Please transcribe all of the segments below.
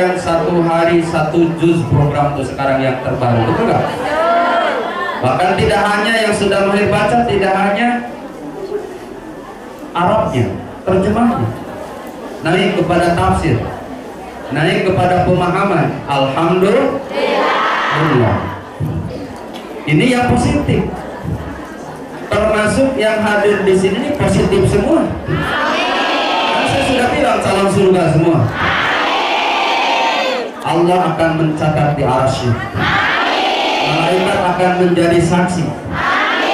Satu hari satu juz program itu sekarang yang terbaru, betul nggak? Bahkan tidak hanya yang sudah mahir baca, tidak hanya Arabnya, terjemahnya, naik kepada tafsir, naik kepada pemahaman. Alhamdulillah. Ini yang positif. Termasuk yang hadir di sini ini positif semua. Kan saya sudah bilang calon surga semua. Allah akan mencatat di arsy. Malaikat akan menjadi saksi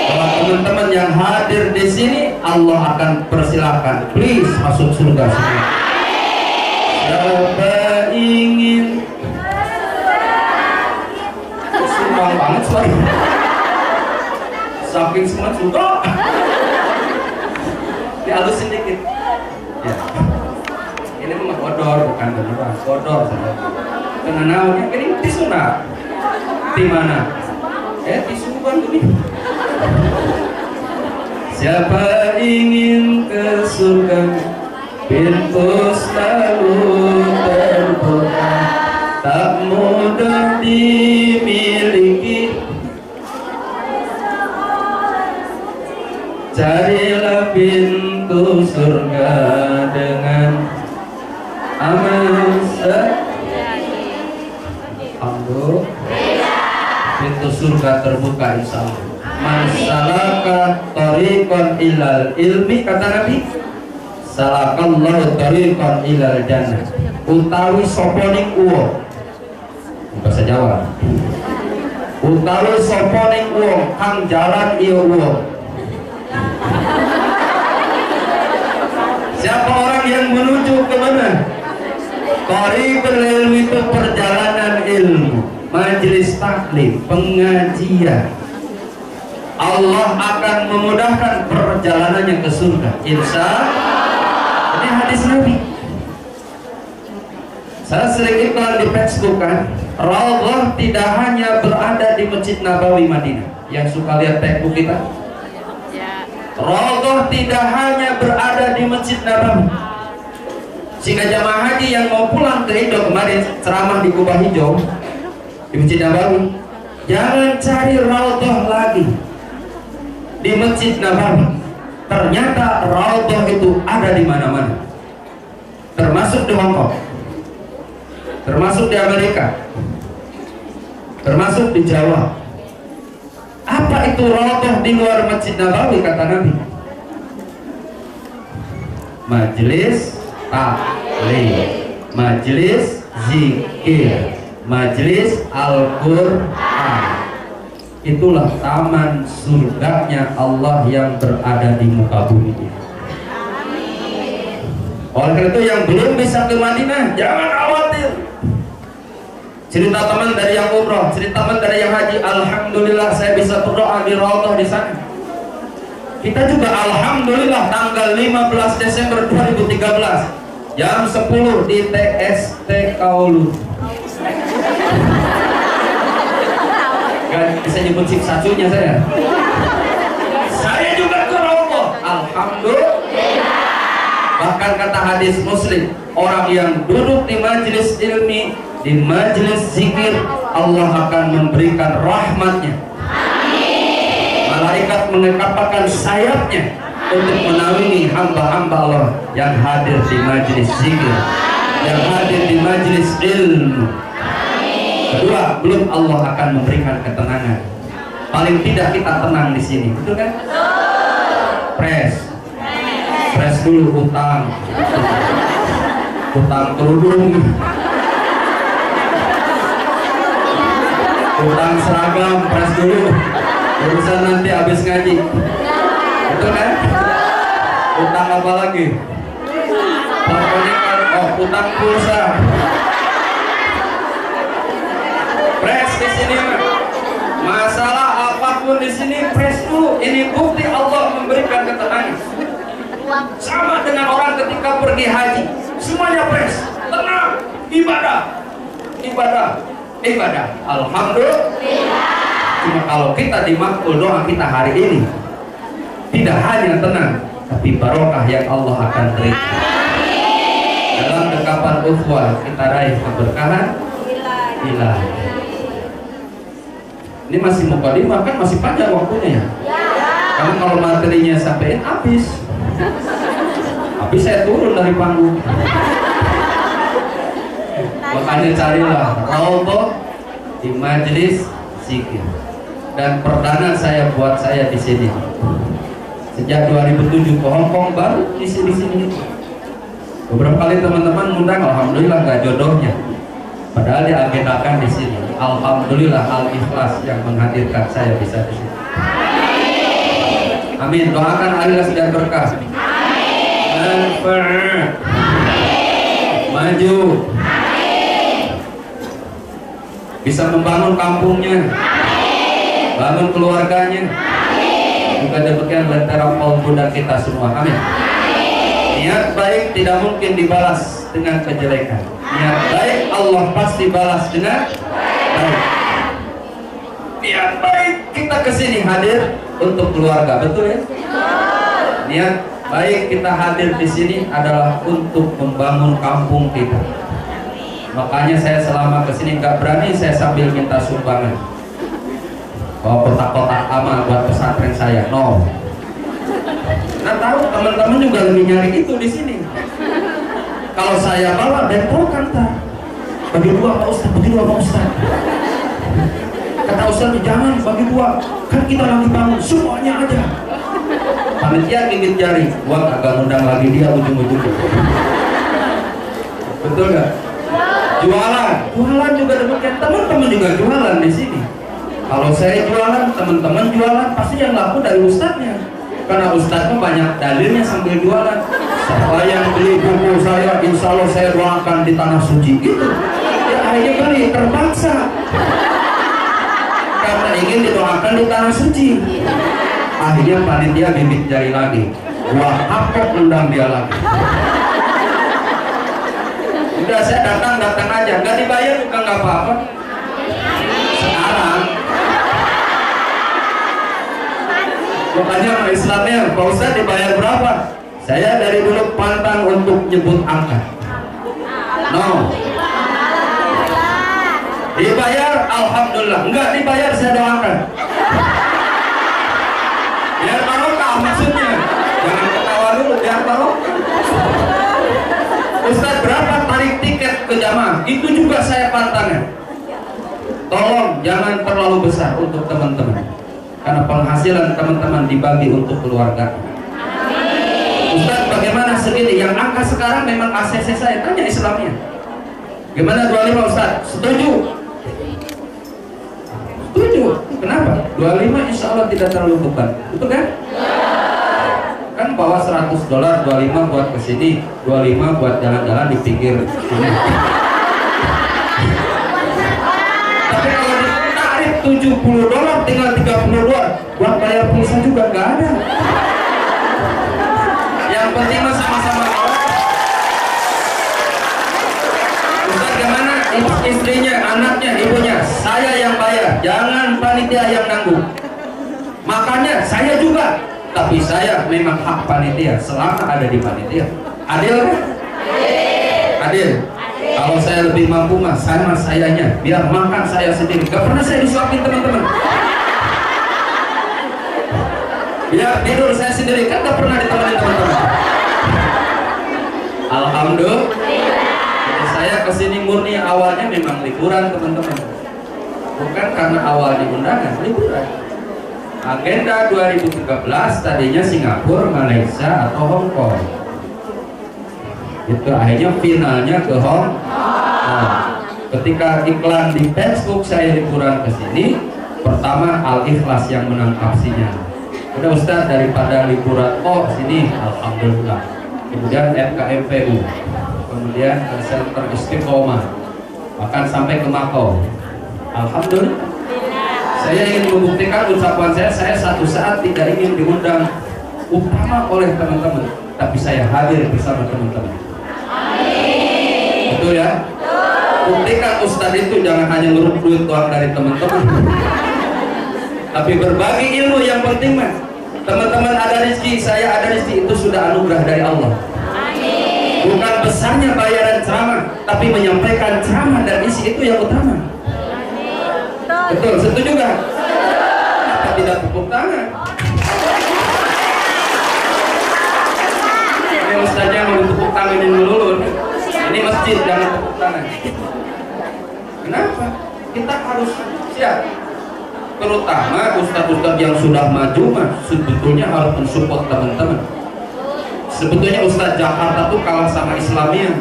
bahwa teman-teman yang hadir di sini Allah akan persilahkan, please masuk surga semua. Siapa ingin sumbang banget suara, saking semua suka dihalusin dikit ya. Ini mah kodor, bukan beneran kodor sebenarnya. Karena namanya ini tisu nak di mana? Tisu bukan ini. Siapa ingin ke surga, pintu selalu terbuka, tak mudah dimiliki. Carilah pintu surga dengan amal pintu surga terbuka insya Allah. Masalaka tariqan ilal ilmi, kata Nabi, salakallahu tariqan ilal jannah. Utawi soponing uwo, bahasa Jawa, utawi soponing uwo kang jalan iyo uwo. Siapa orang yang menuju ke mana? Tariqul ilmi itu perjalanan ilmu, majelis taklim, pengajian. Allah akan memudahkan perjalanannya ke surga, insya Allah. Ini hadis Nabi. Saya sering iklan di Facebook kan, Raudhah tidak hanya berada di Masjid Nabawi Madinah. Yang suka lihat Facebook kita, Raudhah tidak hanya berada di Masjid Nabawi. Sehingga jamaah haji yang mau pulang ke Indo kemarin ceramah di Kubah Hijau di Masjid Nabawi, jangan cari Raudhah lagi di Masjid Nabawi. Ternyata Raudhah itu ada di mana-mana, termasuk di Hongkong, termasuk di Amerika, termasuk di Jawa. Apa itu Raudhah di luar Masjid Nabawi? Kata Nabi, majelis taklim, majelis zikir, majelis Al-Quran. Itulah taman surganya Allah yang berada di muka bumi. Oleh karena itu yang belum bisa ke Madinah jangan khawatir. Cerita teman dari yang umroh, cerita teman dari yang haji, alhamdulillah saya bisa berdoa di Raudhah di sana. Kita juga alhamdulillah tanggal 15 Desember 2013 jam 10 di TST Kaulu. Gak bisa nyebut sip sacunya saya. Saya juga ke Raudhah, alhamdulillah. Bahkan kata hadis Muslim, orang yang duduk di majelis ilmi, di majelis zikir, Allah akan memberikan rahmatnya. Malaikat mengepakkan sayapnya untuk menaungi hamba-hamba Allah yang hadir di majelis zikir, yang hadir di majelis ilmu. Kedua, belum Allah akan memberikan ketenangan. Paling tidak kita tenang di sini, betul kan? Press dulu utang kerudung, utang seragam, press dulu. Urusan nanti habis ngaji, betul kan? Utang apa lagi? Utang pulsa. Press di sini, masalah apapun di sini press dulu. Ini bukti Allah memberikan ketenangan. Sama dengan orang ketika pergi haji, semuanya press, tenang, ibadah. Alhamdulillah. Cuma kalau kita dimakbul doa kita hari ini, tidak hanya tenang, tapi barokah yang Allah akan berikan. Dalam dekapan ukhuwah kita raih keberkahan ilahi. Ini masih mukadimah kan, masih panjang waktunya ya. Karena kalau materinya sampein habis saya turun dari panggung. Makanya carilah raudhah di majelis zikir. Dan perdana saya buat saya di sini. Sejak 2007 ke Hongkong baru di sini. Beberapa kali teman-teman ngundang, alhamdulillah nggak jodohnya. Padahal diagendakan di sini. Alhamdulillah Al-Ikhlas yang menghadirkan saya bisa di sini. Amin. Doakan Al-Ikhlas dan berkah. Manfaat. Maju. Bisa membangun kampungnya, bangun keluarganya. Juga demikian lentera kaum muda kita semua. Amin. Niat baik tidak mungkin dibalas dengan kejelekan. Niat baik Allah pasti balas dengan baik. Niat baik kita kesini hadir untuk keluarga, betul ya? Niat baik kita hadir di sini adalah untuk membangun kampung kita. Makanya saya selama kesini nggak berani saya sambil minta sumbangan. Bawa kotak-kotak amal buat pesantren saya, no. Nah tahu teman-teman juga lebih nyari itu di sini. Kalau saya bawa bentrokan tak. Bagi dua Pak Ustaz, bagi dua Pak Ustaz. Kata Ustaz jangan bagi dua, kan kita lagi bangun semuanya aja. Panitia gigit jari, gua agak ngundang lagi dia ujung-ujungnya. Betul nggak? Jualan juga demikian, teman-teman juga jualan di sini. Kalau saya jualan, teman-teman jualan, pasti yang laku dari ustadznya. Karena ustadznya banyak dalilnya sambil jualan. Siapa yang beli buku saya, insya Allah saya doakan di tanah suci gitu. Ya akhirnya beli terpaksa. Karena ingin didoakan di tanah suci. Akhirnya panitia bibit jari lagi. Gua kapok undang dia lagi. Udah saya datang aja, nggak dibayar juga nggak apa-apa. Sekarang makanya sama Islamnya, Pak Ustaz dibayar berapa? Saya dari dulu pantang untuk nyebut angka. No. Dibayar, alhamdulillah. Enggak dibayar saya doakan. Biar barokah maksudnya. Jangan ketawa dulu, biar barokah. Ustaz berapa tarik tiket ke jamaah? Itu juga saya pantangnya. Tolong jangan terlalu besar untuk teman-teman, karena penghasilan teman-teman dibagi untuk keluarga. Ustaz bagaimana segini? Yang angka sekarang memang ACC saya, tanya Islamnya. Gimana 25 Ustaz? Setuju? Setuju. Kenapa? 25 insya Allah tidak terlalu beban. Betul kan? Kan bawa $100, 25 buat kesini, 25 buat jalan-jalan di pinggir sini. Tapi kalau ditarik $70 tinggal $30 buat bayar pulsa juga nggak ada. Yang penting mah sama-sama. Ustaz gimana? Istrinya, anaknya, ibunya, saya yang bayar, jangan panitia yang nanggung. Makanya saya juga, tapi saya memang hak panitia selama ada di panitia. Adil kan? Adil. Kalau saya lebih mampu mah sama sayanya, biar makan saya sendiri. Gak pernah saya disuapin teman-teman. Biar tidur saya sendiri, kan gak pernah ditemani teman-teman. Alhamdulillah. Saya kesini murni awalnya memang liburan teman-teman. Bukan karena awalnya undangan, liburan. Agenda 2013 tadinya Singapura, Malaysia atau Hong Kong. Itu akhirnya finalnya ke Hong Kong. Ketika iklan di Facebook saya liburan ke sini, pertama Al-Ikhlas yang menangkap sinyal. Udah Ustaz, daripada liburan sini, alhamdulillah. Kemudian FKMPU, kemudian ke Center Istiqomah, bahkan sampai ke Makau. Alhamdulillah. Saya ingin membuktikan ucapan saya satu saat tidak ingin diundang utama oleh teman-teman, tapi saya hadir bersama teman-teman. Betul ya? Buktikan Ustadz itu jangan hanya ngurut duit doang dari teman-teman, tapi berbagi ilmu yang penting mah. Teman-teman ada rezeki, saya ada rezeki, itu sudah anugerah dari Allah. Bukan besarnya bayaran ceramah, tapi menyampaikan ceramah dan isi itu yang utama. Betul, setuju gak? Apa tidak tepuk tangan? Ini ustaznya mau tepuk tanganin melulu. Ini masjid, jangan tepuk tangan. Kenapa? Kita harus siap. Terutama ustaz-ustaz yang sudah maju mah sebetulnya harus mensupport teman-teman. Sebetulnya Ustaz Jakarta tuh kalah sama Islamiyah,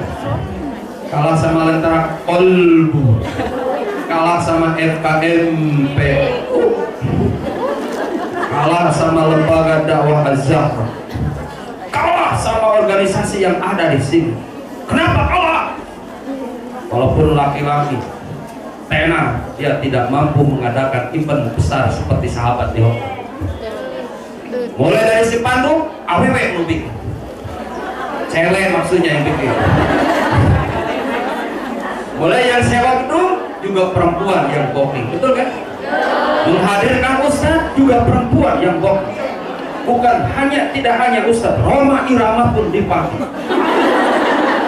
kalah sama Lentera Kolbu, kalah sama FKMP, kalah sama lembaga dakwah Az-Zahra, kalah sama organisasi yang ada di sini. Kenapa kalah? Walaupun laki-laki tenar, dia tidak mampu mengadakan event besar seperti sahabat di Hotel. Mulai dari si Pandu, AWW nu bikin. Cewek maksudnya yang bikin. Mulai yang sewa gedung juga perempuan yang booking, betul kan? Menghadirkan ustaz juga perempuan yang booking. Bukan hanya, tidak hanya ustaz, Roma Irama pun dipakai.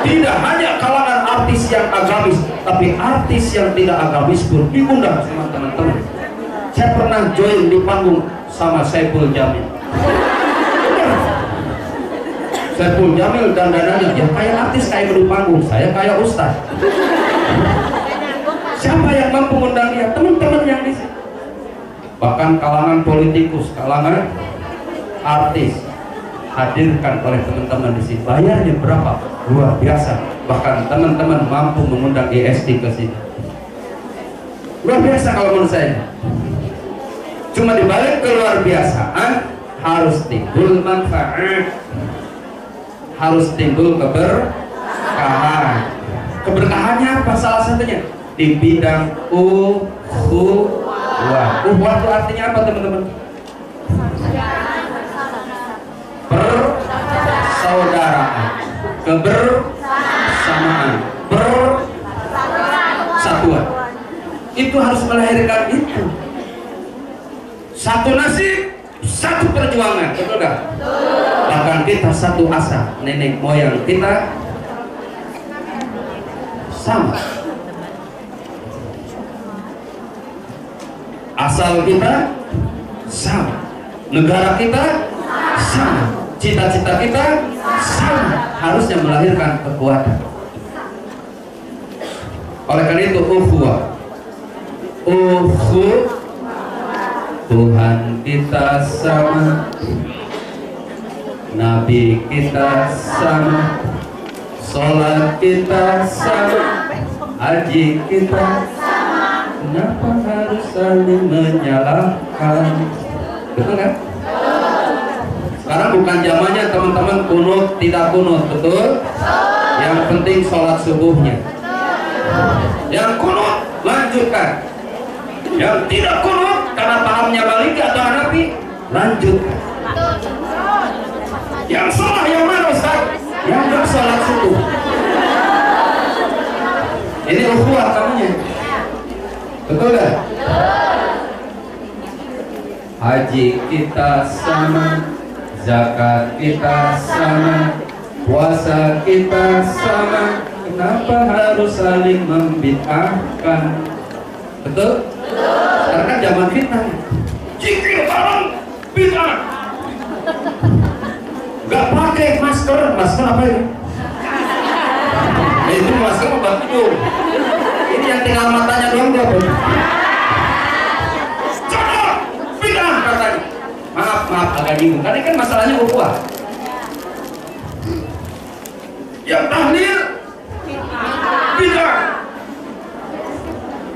Tidak hanya kalangan artis yang agamis, tapi artis yang tidak agamis pun diundang sama teman-teman. Saya pernah join di panggung sama Saiful Jamil. Saiful Jamil dan dananya ya kayak artis, kayak di panggung, saya kayak ustaz. Siapa yang mampu mengundang dia? Teman-teman yang di sini. Bahkan kalangan politikus, kalangan artis hadirkan oleh teman-teman di sini. Bayarnya berapa? Luar biasa. Bahkan teman-teman mampu mengundang ISD ke sini. Luar biasa kalau menurut saya. Cuma dibalik keluar biasaan harus timbul manfaat, harus timbul keberkahan. Keberkahannya apa? Salah satunya di bidang ukhuwah. Ukhuwah itu artinya apa teman-teman? Persaudaraan, kebersamaan, bersatuan. Itu harus melahirkan itu. Satu nasib, satu perjuangan, betul gak? Bahkan kita satu asa, nenek moyang kita sama, asal kita sama, negara kita sama, cita-cita kita sama, harusnya melahirkan kekuatan. Oleh karena itu ukhuwah, Tuhan kita sama, Nabi kita sama, sholat kita sama, haji kita sama. Kenapa harus saling menyalahkan? Betul kan? Sekarang bukan zamannya teman-teman kunut tidak kunut, betul? Yang penting sholat subuhnya. Yang kunut lanjutkan. Yang tidak kunut karena pahamnya Maliki atau Hanafi lanjutkan. Yang salah yang mana Ustaz? Yang gak sholat subuh. Ini ukhuwah kamunya. Betul gak? Haji kita sama, zakat kita sama, puasa kita sama. Kenapa harus saling membid'ahkan? Betul? Karena kan zaman fitnah. Zikir bareng bid'ah. Gak pakai masker, masker apa ini? Nah, itu masker obat hidung. Ini yang tinggal matanya doang dia. Coba bid'ah katanya. Maaf agak bingung. Karena kan masalahnya ukhuwah. Yang tahlil bid'ah.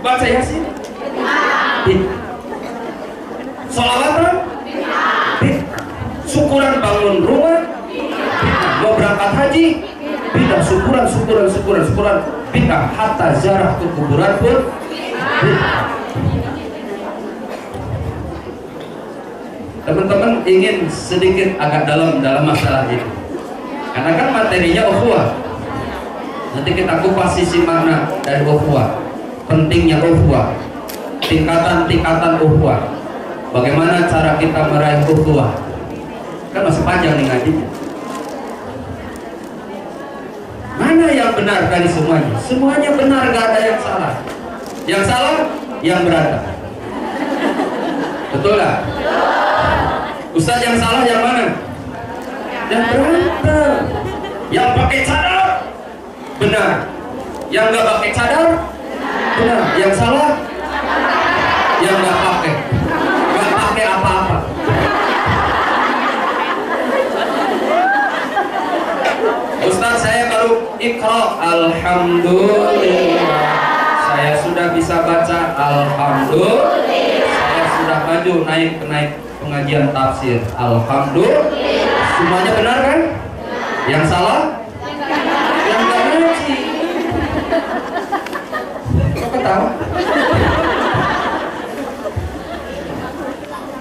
Baca Yasin bid'ah. Sholawatan bid'ah. Syukuran bangun rumah bid'ah. Mau berangkat haji bid'ah. Syukuran bid'ah. Hatta ziarah ke kuburan pun bid'ah. Teman-teman ingin sedikit agak dalam masalah ini, karena kan materinya ukhuwah. Nanti kita kupas sisi makna dari ukhuwah, pentingnya ukhuwah, tingkatan-tingkatan ukhuwah, bagaimana cara kita meraih ukhuwah. Kan masih panjang nih ngajinya. Mana yang benar dari semuanya? Semuanya benar, gak ada yang salah. Yang salah yang berantem. Betul gak? Ustaz, yang salah yang mana? Yang berantem. Yang pakai cadar benar, yang nggak pakai cadar benar. Yang salah yang nggak pakai apa-apa. Ustaz, saya baru iqra, alhamdulillah. Saya sudah bisa baca, alhamdulillah. Saya sudah maju naik pengajian tafsir, alhamdulillah. Semuanya benar kan? Yang salah yang nggak ngaji. Kok ketawa?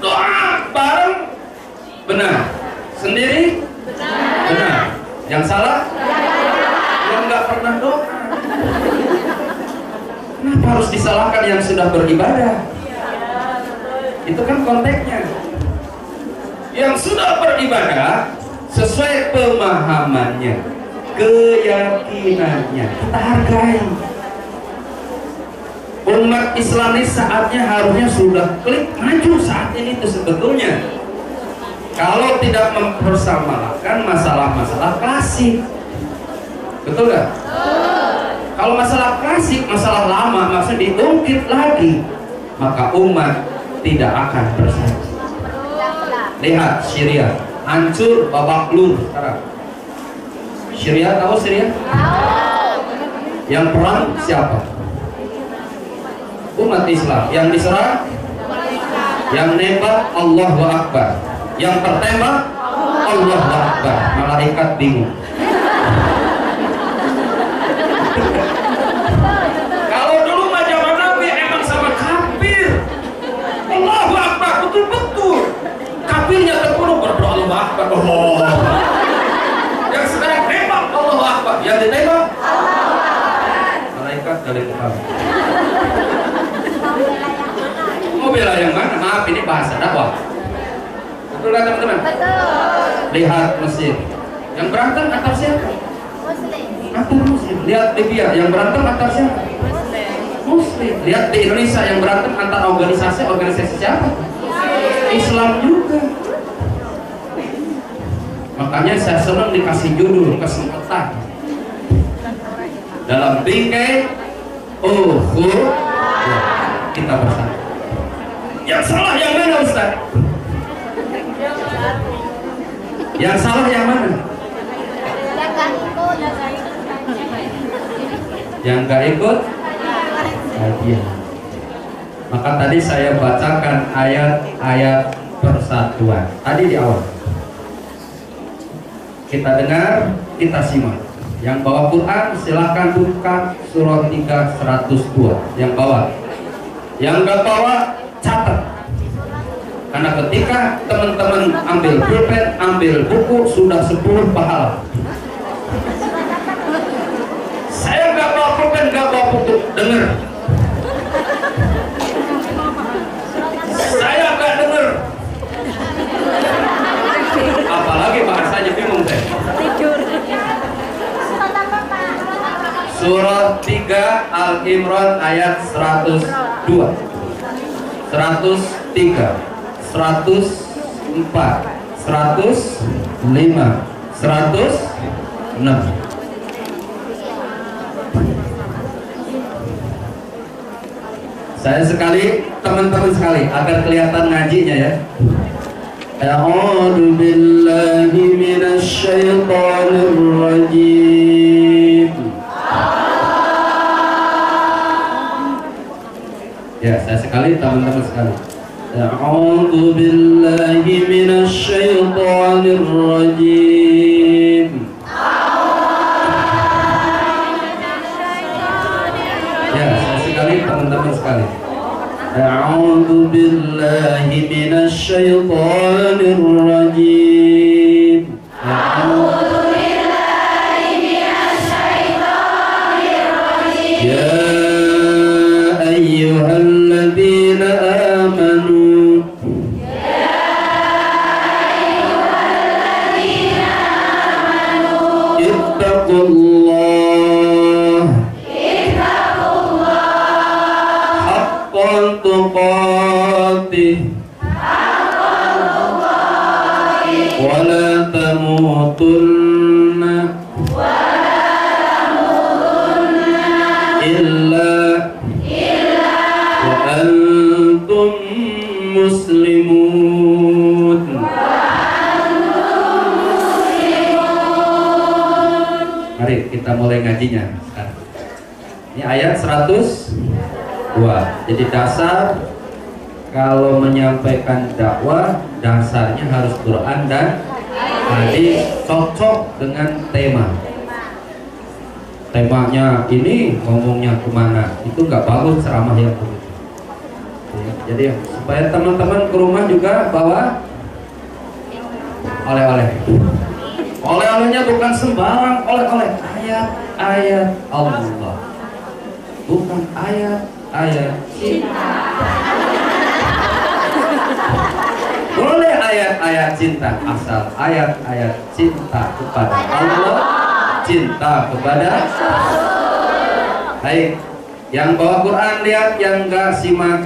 Doa bareng benar, sendiri benar. Yang salah yang nggak pernah doa. Kenapa harus disalahkan yang sudah beribadah? Itu kan konteksnya. Yang sudah beribadah sesuai pemahamannya, keyakinannya, kita hargai. Umat Islam ini saatnya harusnya sudah klik maju saat ini itu sebetulnya. Kalau tidak mempersamakan masalah-masalah klasik, betul nggak? Kalau masalah klasik, masalah lama, maksudnya diungkit lagi, maka umat tidak akan bersatu. Lihat Syria, hancur babak belur sekarang. Syria, tahu Syria? Yang perang siapa? Umat Islam. Yang diserang, yang nembak Allahu Akbar, yang tertembak Allahu Akbar. Malaikat bingung. Kalau dulu mah zaman Nabi emang sama kafir, Allahu Akbar betul-betul. Kafirnya terbunuh berdoa Allahu Akbar. Oh. Yang sekarang nembak Allahu Akbar, yang ditembak Allahu Akbar. Malaikat dari kepala. Mau bela yang mana? Maaf, ini bahasa dakwah. Betul nggak teman-teman? Betul. Lihat Mesir, yang berantem antar siapa? Muslim. Antar Muslim. Lihat Libya, yang berantem antar siapa? Muslim. Lihat di Indonesia, yang berantem antar organisasi siapa? Islam juga. Makanya saya senang dikasih judul kesempatan dalam bingkai kita bersama. Yang salah yang mana, Ustaz? Yang salah yang mana? Yang gak ikut kajian. Maka tadi saya bacakan ayat-ayat persatuan tadi di awal. Kita dengar, kita simak. Yang bawa Quran silahkan buka surah 3 102. Yang bawa. Yang gak bawa, catat. Karena ketika teman-teman ambil pulpen, ambil buku, sudah 10 pahala. Saya gak bawa pulpen, gak bawa buku. Dengar. Saya gak dengar. Apalagi bahasanya bingung saya. Surah 3 Al-Imran ayat 102, 103, 104, 105, 106. Saya sekali, teman-teman sekali, agar kelihatan ngajinya ya. A'udzu billahi minasy syaithanir rajim. Ya, saya sekali, teman-teman sekali. A'udzu billahi minasy syaithanir rajim. Ya, saya sekali, teman-teman sekali. A'udzu billahi minasy syaithanir rajim. A'udzu billahi minasy syaithanir rajim. Ya ayyuhalladzina amanu. Ya ayyuhalladzina amanu. Ittaqullah tuqatih wa la tamutunna illa wa antum muslimun. Mari kita mulai ngajinya sekarang. Ini ayat 102. Jadi dasar kalau menyampaikan dakwah, dasarnya harus Quran dan hadis, cocok dengan tema. Temanya ini ngomongnya kemana, itu nggak bagus ceramah yang begitu. Jadi supaya teman-teman ke rumah juga bawa oleh-oleh. Oleh-olehnya bukan sembarang oleh-oleh, ayat-ayat Allah, bukan ayat-ayat cinta. Boleh ayat-ayat cinta, asal ayat-ayat cinta kepada Allah, cinta kepada baik. Yang bawa Quran lihat, yang enggak simak,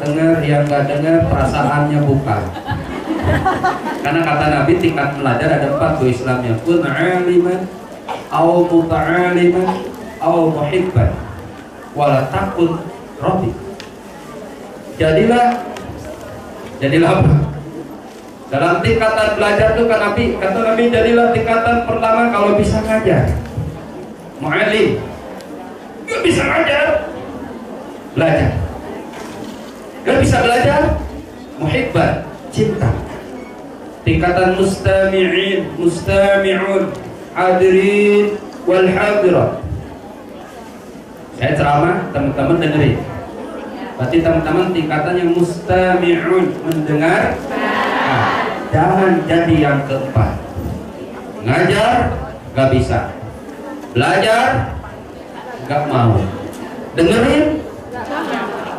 dengar, yang enggak dengar perasaannya bukan. Karena kata Nabi tingkat belajar ada 4 tuh Islamnya, kun aliman au muta'aliman au muhibban wala takun rodi. Jadilah apa? Dalam tingkatan belajar tuh kata Nabi jadilah tingkatan pertama kalau bisa ngajar, mu'alim. Gak bisa ngajar, belajar. Gak bisa belajar, muhibban, cinta. Tingkatan mustami'un, hadirin wal hadirat. Saya ceramah, teman-teman dengerin. Berarti teman-teman tingkatan yang mustami'un, mendengar. Nah, jangan jadi yang keempat. Ngajar gak bisa, belajar gak mau, dengerin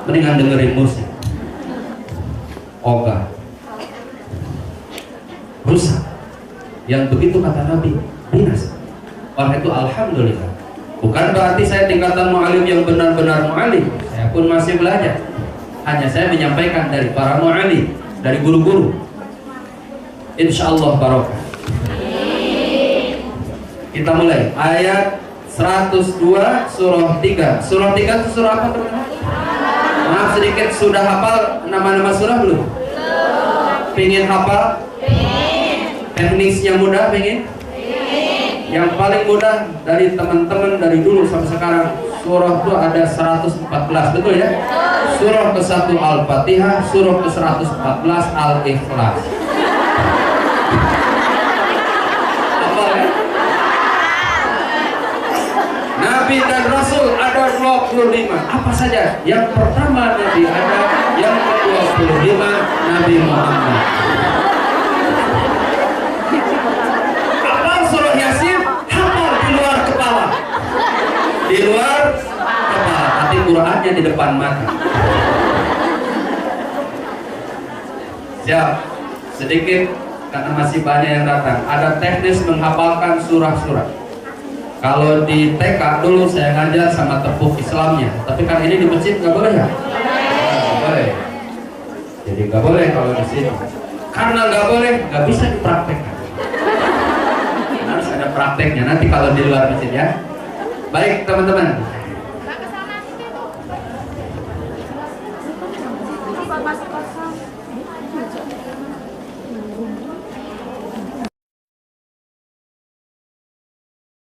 mendingan dengerin musik, ogah, rusak. Yang begitu kata Nabi, binasa. Oleh itu alhamdulillah, bukan berarti saya tingkatan mu'alim yang benar-benar mu'alim. Saya pun masih belajar. Hanya saya menyampaikan dari para mu'alim, dari guru-guru. Insya Allah barokah. Kita mulai ayat 102 surah 3. Surah 3 itu surah apa teman-teman? Maaf sedikit, sudah hafal nama-nama surah belum? Pengen hafal? Teknisnya mudah, pengen? Yang paling mudah dari teman-teman dari dulu sampai sekarang, surah itu ada 114, betul ya? Surah ke-1 Al-Fatihah, surah ke-114 Al-Ikhlas. Apa ya? Nabi dan Rasul ada 25. Apa saja? Yang pertama Nabi ada, yang ke-25 Nabi Muhammad. Di luar kepala, hati Qurannya di depan mata. Siap, sedikit karena masih banyak yang datang. Ada teknis menghafalkan surah-surah. Kalau di TK dulu saya ngajar sama tepuk Islamnya, tapi kan ini di masjid nggak boleh ya? Nggak boleh. Jadi nggak boleh kalau di sini. Karena nggak boleh, nggak bisa dipraktekkan. Harus ada prakteknya nanti kalau di luar masjid ya. Baik teman-teman.